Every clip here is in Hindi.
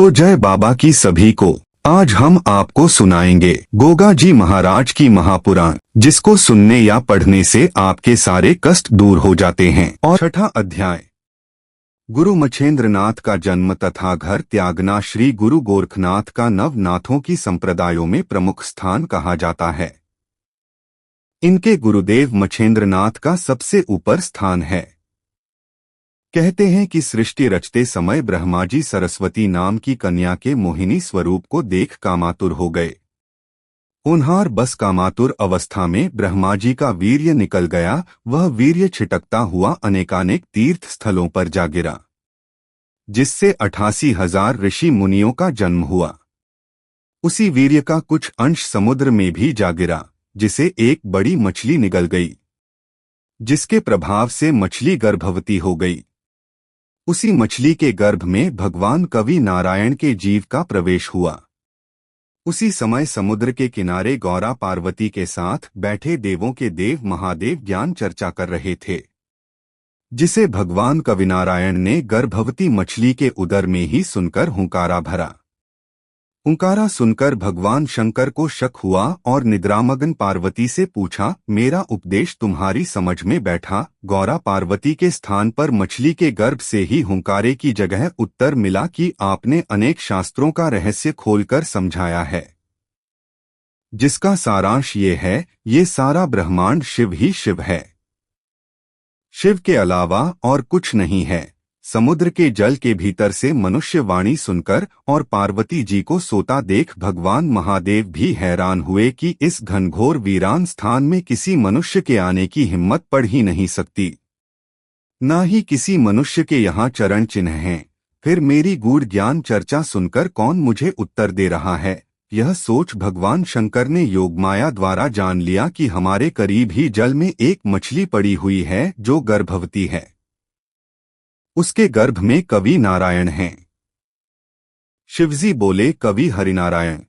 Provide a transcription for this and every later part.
तो जय बाबा की सभी को। आज हम आपको सुनाएंगे गोगा जी महाराज की महापुराण, जिसको सुनने या पढ़ने से आपके सारे कष्ट दूर हो जाते हैं। और छठा अध्याय, गुरु मच्छेंद्रनाथ का जन्म तथा घर त्यागना श्री गुरु गोरखनाथ का नवनाथों की संप्रदायों में प्रमुख स्थान कहा जाता है। इनके गुरुदेव मच्छेंद्रनाथ का सबसे ऊपर स्थान है। कहते हैं कि सृष्टि रचते समय ब्रह्मा जी सरस्वती नाम की कन्या के मोहिनी स्वरूप को देख कामातुर हो गए। होनहार बस कामातुर अवस्था में ब्रह्मा जी का वीर्य निकल गया। वह वीर्य छिटकता हुआ अनेकानेक तीर्थ स्थलों पर जा गिरा, जिससे 88,000 ऋषि मुनियों का जन्म हुआ। उसी वीर्य का कुछ अंश समुद्र में भी जा गिरा, जिसे एक बड़ी मछली निगल गई, जिसके प्रभाव से मछली गर्भवती हो गई। उसी मछली के गर्भ में भगवान कवि नारायण के जीव का प्रवेश हुआ। उसी समय समुद्र के किनारे गौरा पार्वती के साथ बैठे देवों के देव महादेव ज्ञान चर्चा कर रहे थे, जिसे भगवान कविनारायण ने गर्भवती मछली के उदर में ही सुनकर हुंकारा भरा। हुंकारा सुनकर भगवान शंकर को शक हुआ और निद्रामग्न पार्वती से पूछा, मेरा उपदेश तुम्हारी समझ में बैठा? गौरा पार्वती के स्थान पर मछली के गर्भ से ही हुंकारे की जगह उत्तर मिला कि आपने अनेक शास्त्रों का रहस्य खोलकर समझाया है, जिसका सारांश ये है, ये सारा ब्रह्मांड शिव ही शिव है, शिव के अलावा और कुछ नहीं है। समुद्र के जल के भीतर से मनुष्य वाणी सुनकर और पार्वती जी को सोता देख भगवान महादेव भी हैरान हुए कि इस घनघोर वीरान स्थान में किसी मनुष्य के आने की हिम्मत पड़ ही नहीं सकती, ना ही किसी मनुष्य के यहाँ चरण चिन्ह हैं। फिर मेरी गूढ़ ज्ञान चर्चा सुनकर कौन मुझे उत्तर दे रहा है? यह सोच भगवान शंकर ने योगमाया द्वारा जान लिया कि हमारे करीब ही जल में एक मछली पड़ी हुई है जो गर्भवती है। उसके गर्भ में कवि नारायण हैं। शिवजी बोले, कवि हरिनारायण,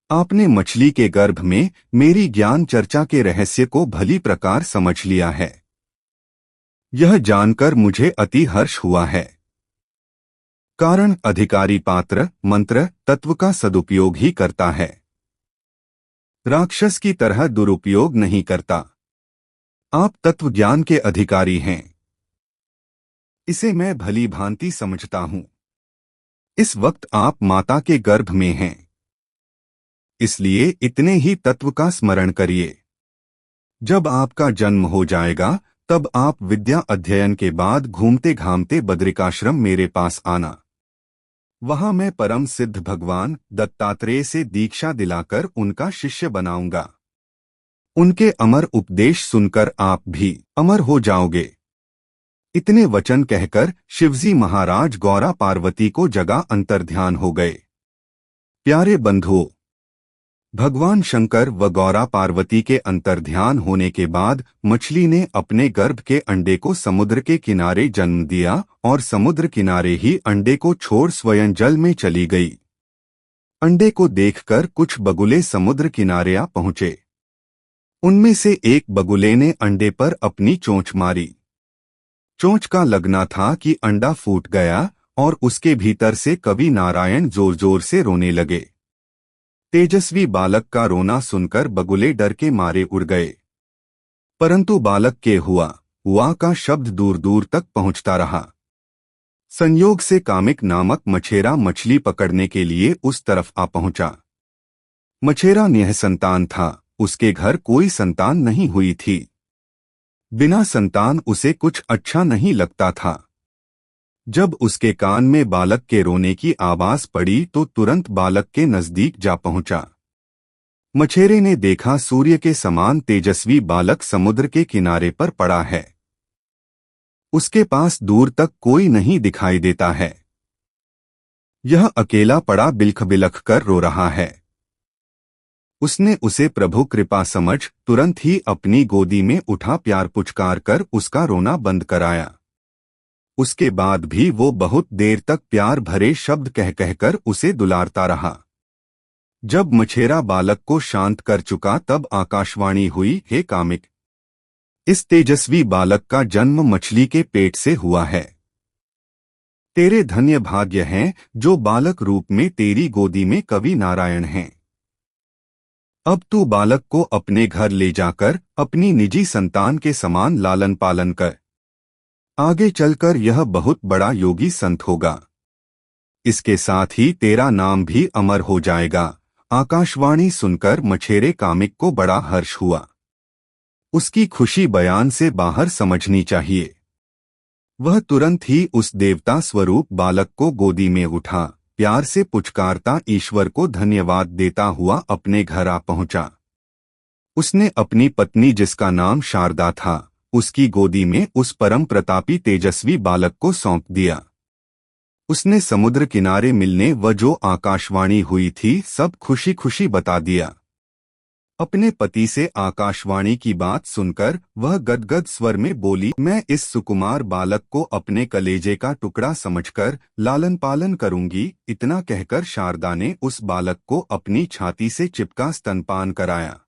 आपने मछली के गर्भ में मेरी ज्ञान चर्चा के रहस्य को भली प्रकार समझ लिया है। यह जानकर मुझे अति हर्ष हुआ है। कारण अधिकारी पात्र मंत्र तत्व का सदुपयोग ही करता है, राक्षस की तरह दुरुपयोग नहीं करता। आप तत्व ज्ञान के अधिकारी हैं, इसे मैं भली भांति समझता हूं। इस वक्त आप माता के गर्भ में हैं, इसलिए इतने ही तत्व का स्मरण करिए। जब आपका जन्म हो जाएगा तब आप विद्या अध्ययन के बाद घूमते घामते बद्रिकाश्रम मेरे पास आना। वहां मैं परम सिद्ध भगवान दत्तात्रेय से दीक्षा दिलाकर उनका शिष्य बनाऊंगा। उनके अमर उपदेश सुनकर आप भी अमर हो जाओगे। इतने वचन कहकर शिवजी महाराज गौरा पार्वती को जगा अंतर्ध्यान हो गए। प्यारे बंधुओं, भगवान शंकर व गौरा पार्वती के अंतर्ध्यान होने के बाद मछली ने अपने गर्भ के अंडे को समुद्र के किनारे जन्म दिया और समुद्र किनारे ही अंडे को छोड़ स्वयं जल में चली गई। अंडे को देखकर कुछ बगुले समुद्र किनारे आ पहुंचे। उनमें से एक बगुले ने अंडे पर अपनी चोंच मारी। चोंच का लगना था कि अंडा फूट गया और उसके भीतर से कवि नारायण जोर जोर से रोने लगे। तेजस्वी बालक का रोना सुनकर बगुले डर के मारे उड़ गए, परंतु बालक के हुआ का शब्द दूर दूर तक पहुंचता रहा। संयोग से कामिक नामक मछेरा मछली पकड़ने के लिए उस तरफ आ पहुंचा। मछेरा निःसंतान था, उसके घर कोई संतान नहीं हुई थी। बिना संतान उसे कुछ अच्छा नहीं लगता था। जब उसके कान में बालक के रोने की आवाज पड़ी तो तुरंत बालक के नजदीक जा पहुंचा। मछेरे ने देखा सूर्य के समान तेजस्वी बालक समुद्र के किनारे पर पड़ा है। उसके पास दूर तक कोई नहीं दिखाई देता है। यह अकेला पड़ा बिलख बिलख कर रो रहा है। उसने उसे प्रभु कृपा समझ तुरंत ही अपनी गोदी में उठा प्यार पुचकार कर उसका रोना बंद कराया। उसके बाद भी वो बहुत देर तक प्यार भरे शब्द कह कहकर उसे दुलारता रहा। जब मछेरा बालक को शांत कर चुका तब आकाशवाणी हुई, हे कामिक, इस तेजस्वी बालक का जन्म मछली के पेट से हुआ है। तेरे धन्य भाग्य हैं जो बालक रूप में तेरी गोदी में कवि नारायण हैं। अब तू बालक को अपने घर ले जाकर अपनी निजी संतान के समान लालन पालन कर। आगे चलकर यह बहुत बड़ा योगी संत होगा। इसके साथ ही तेरा नाम भी अमर हो जाएगा। आकाशवाणी सुनकर मछेरे कामिक को बड़ा हर्ष हुआ। उसकी खुशी बयान से बाहर समझनी चाहिए। वह तुरंत ही उस देवता स्वरूप बालक को गोदी में उठा, प्यार से पुचकारता ईश्वर को धन्यवाद देता हुआ अपने घर आ पहुंचा। उसने अपनी पत्नी, जिसका नाम शारदा था, उसकी गोदी में उस परम प्रतापी तेजस्वी बालक को सौंप दिया। उसने समुद्र किनारे मिलने व जो आकाशवाणी हुई थी सब खुशी खुशी बता दिया। अपने पति से आकाशवाणी की बात सुनकर वह गदगद स्वर में बोली, मैं इस सुकुमार बालक को अपने कलेजे का टुकड़ा समझकर लालन पालन करूंगी। इतना कहकर शारदा ने उस बालक को अपनी छाती से चिपका स्तनपान कराया।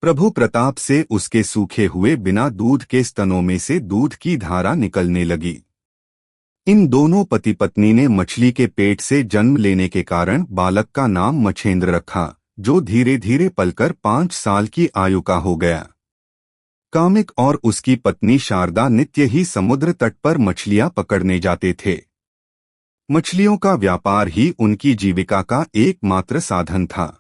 प्रभु प्रताप से उसके सूखे हुए बिना दूध के स्तनों में से दूध की धारा निकलने लगी। इन दोनों पति पत्नी ने मछली के पेट से जन्म लेने के कारण बालक का नाम मछेंद्र रखा, जो धीरे धीरे पलकर 5 साल की आयु का हो गया। कामिक और उसकी पत्नी शारदा नित्य ही समुद्र तट पर मछलियां पकड़ने जाते थे। मछलियों का व्यापार ही उनकी जीविका का एकमात्र साधन था।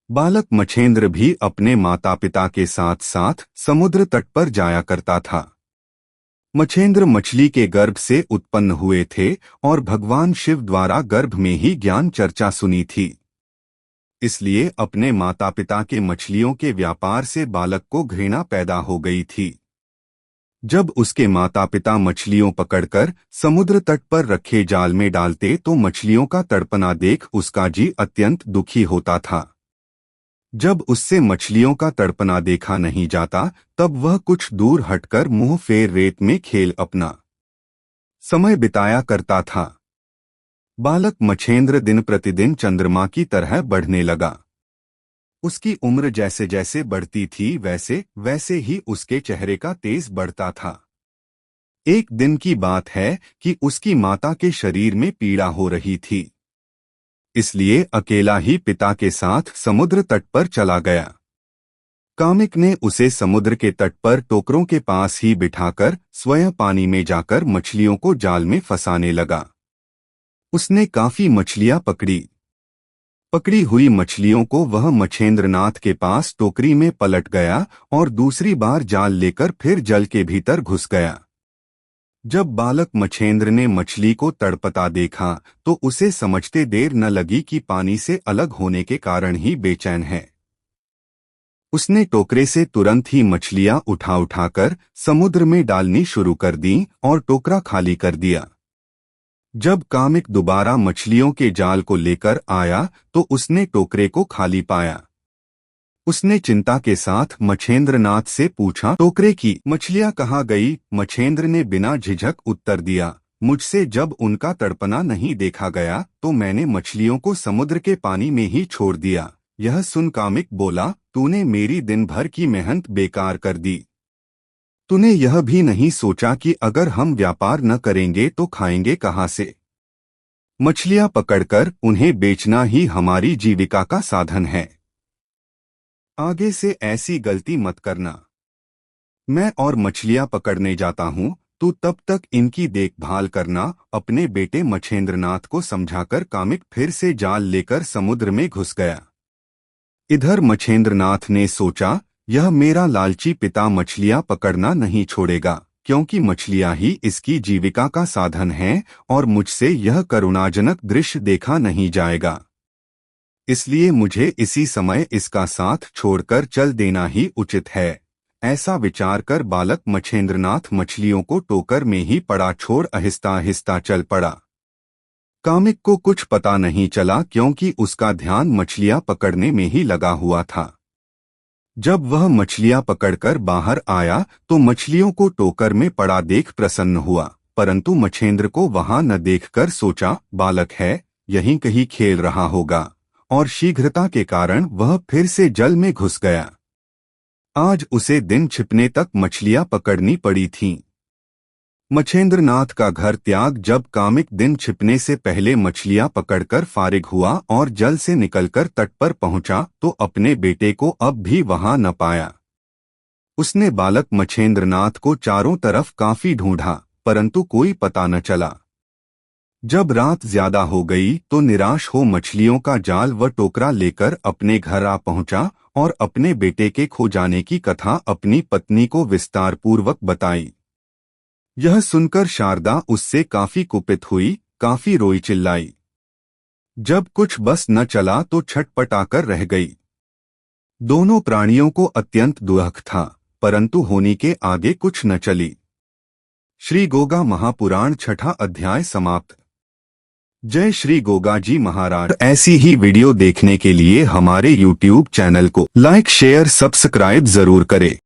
बालक मछेंद्र भी अपने माता पिता के साथ साथ समुद्र तट पर जाया करता था। मछेंद्र मछली के गर्भ से उत्पन्न हुए थे और भगवान शिव द्वारा गर्भ में ही ज्ञान चर्चा सुनी थी। इसलिए अपने माता पिता के मछलियों के व्यापार से बालक को घृणा पैदा हो गई थी। जब उसके माता पिता मछलियों पकड़कर समुद्र तट पर रखे जाल में डालते तो मछलियों का तड़पना देख उसका जी अत्यंत दुखी होता था। जब उससे मछलियों का तड़पना देखा नहीं जाता तब वह कुछ दूर हटकर मुंह फेर रेत में खेल अपना समय बिताया करता था। बालक मछेंद्र दिन प्रतिदिन चंद्रमा की तरह बढ़ने लगा। उसकी उम्र जैसे जैसे बढ़ती थी वैसे वैसे ही उसके चेहरे का तेज बढ़ता था। एक दिन की बात है कि उसकी माता के शरीर में पीड़ा हो रही थी, इसलिए अकेला ही पिता के साथ समुद्र तट पर चला गया। कामिक ने उसे समुद्र के तट पर टोकरों के पास ही बिठाकर स्वयं पानी में जाकर मछलियों को जाल में फंसाने लगा। उसने काफी मछलियां पकड़ी हुई मछलियों को वह मछेंद्रनाथ के पास टोकरी में पलट गया और दूसरी बार जाल लेकर फिर जल के भीतर घुस गया। जब बालक मछेंद्र ने मछली को तड़पता देखा तो उसे समझते देर न लगी कि पानी से अलग होने के कारण ही बेचैन है। उसने टोकरे से तुरंत ही मछलियां उठाकर समुद्र में डालनी शुरू कर दी और टोकरा खाली कर दिया। जब कामिक दोबारा मछलियों के जाल को लेकर आया तो उसने टोकरे को खाली पाया। उसने चिंता के साथ मछेंद्रनाथ से पूछा, टोकरे की मछलियां कहाँ गई? मछेंद्र ने बिना झिझक उत्तर दिया, मुझसे जब उनका तड़पना नहीं देखा गया तो मैंने मछलियों को समुद्र के पानी में ही छोड़ दिया। यह सुन कामिक बोला, तूने मेरी दिन भर की मेहनत बेकार कर दी। तूने यह भी नहीं सोचा कि अगर हम व्यापार न करेंगे तो खाएंगे कहाँ से? मछलियां पकड़कर उन्हें बेचना ही हमारी जीविका का साधन है। आगे से ऐसी गलती मत करना। मैं और मछलियां पकड़ने जाता हूँ, तू तब तक इनकी देखभाल करना। अपने बेटे मछेंद्रनाथ को समझाकर कामिक फिर से जाल लेकर समुद्र में घुस गया। इधर मछेंद्रनाथ ने सोचा, यह मेरा लालची पिता मछलियां पकड़ना नहीं छोड़ेगा, क्योंकि मछलियां ही इसकी जीविका का साधन है और मुझसे यह करुणाजनक दृश्य देखा नहीं जाएगा। इसलिए मुझे इसी समय इसका साथ छोड़कर चल देना ही उचित है। ऐसा विचार कर बालक मछेंद्रनाथ मछलियों को टोकर में ही पड़ा छोड़ आहिस्ता आहिस्ता चल पड़ा। कामिक को कुछ पता नहीं चला क्योंकि उसका ध्यान मछलियां पकड़ने में ही लगा हुआ था। जब वह मछलियां पकड़कर बाहर आया तो मछलियों को टोकर में पड़ा देख प्रसन्न हुआ, परंतु मछेंद्र को वहां न देखकर सोचा, बालक है, यहीं कहीं खेल रहा होगा, और शीघ्रता के कारण वह फिर से जल में घुस गया। आज उसे दिन छिपने तक मछलियां पकड़नी पड़ी थीं। मछेंद्रनाथ का घर त्याग जब कामिक दिन छिपने से पहले मछलियां पकड़कर फारिग हुआ और जल से निकलकर तट पर पहुंचा तो अपने बेटे को अब भी वहां न पाया। उसने बालक मछेंद्रनाथ को चारों तरफ काफी ढूंढा, परंतु कोई पता न चला। जब रात ज्यादा हो गई तो निराश हो मछलियों का जाल व टोकरा लेकर अपने घर आ पहुंचा और अपने बेटे के खो जाने की कथा अपनी पत्नी को विस्तारपूर्वक बताई। यह सुनकर शारदा उससे काफी कुपित हुई, काफी रोई चिल्लाई। जब कुछ बस न चला तो छटपटाकर रह गई। दोनों प्राणियों को अत्यंत दुख था, परंतु होनी के आगे कुछ न चली। श्री गोगा महापुराण छठा अध्याय समाप्त। जय श्री गोगा जी महाराज। ऐसी ही वीडियो देखने के लिए हमारे YouTube चैनल को लाइक शेयर सब्सक्राइब जरूर करें।